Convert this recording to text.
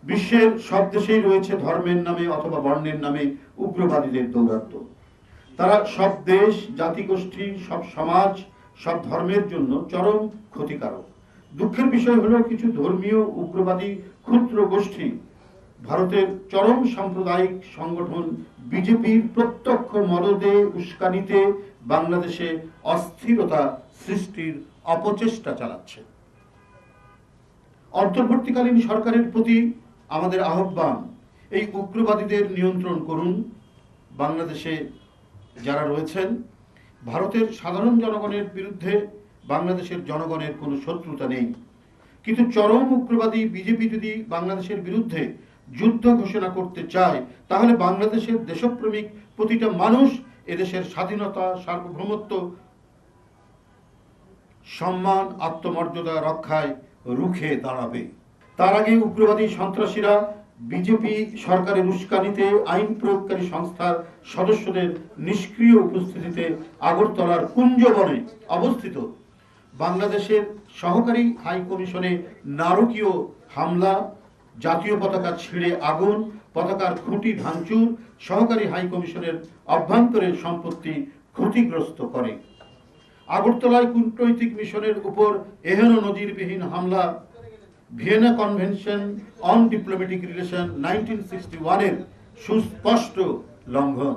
বিশ্বের সব দেশেই রয়েছে ধর্মের নামে অথবা বর্ণের নামে উগ্রবাদীদের দৌরাত্ম্য। তারা সব দেশ, জাতিগোষ্ঠী, সব সমাজ, সব ধর্মের জন্য চরম ক্ষতিকারক। দুঃখের বিষয় হলো কিছু ধর্মীয় উগ্রবাদী ক্ষুদ্র গোষ্ঠী ভারতের চরম সাম্প্রদায়িক সংগঠন বিজেপির প্রত্যক্ষ মদদে উস্কানিতে বাংলাদেশে অস্থিরতা সৃষ্টির অপচেষ্টা চালাচ্ছে। অন্তর্বর্তীকালীন সরকারের প্রতি আমাদের আহ্বান, এই উগ্রবাদীদের নিয়ন্ত্রণ করুন। বাংলাদেশে যারা রয়েছেন, ভারতের সাধারণ জনগণের বিরুদ্ধে বাংলাদেশের জনগণের কোনো শত্রুতা নেই, কিন্তু চরম উগ্রবাদী বিজেপি যদি বাংলাদেশের বিরুদ্ধে যুদ্ধ ঘোষণা করতে চায়, তাহলে বাংলাদেশের দেশপ্রেমিক প্রতিটা মানুষ এদেশের স্বাধীনতা, সার্বভৌমত্ব, সম্মান, আত্মমর্যাদা রক্ষায় রুখে দাঁড়াবে। তার আগে উগ্রবাদী সন্ত্রাসীরা বিজেপি সরকারের উস্কানিতে আইন প্রয়োগকারী সংস্থার সদস্যদের নিষ্ক্রিয় উপস্থিতিতে আগরতলার কুঞ্জবনে অবস্থিত বাংলাদেশের সহকারী হাই কমিশনে নারকীয় হামলা, জাতীয় পতাকা ছিঁড়ে আগুন, পতাকার খুঁটি ভাঙচুর, সহকারী হাই কমিশনের অভ্যন্তরের সম্পত্তি ক্ষতিগ্রস্ত করে। আগরতলায় কূটনৈতিক মিশনের উপর এহেন নজিরবিহীন হামলা Vienna convention on diplomatic relation 1961 এর সুস্পষ্ট লঙ্ঘন।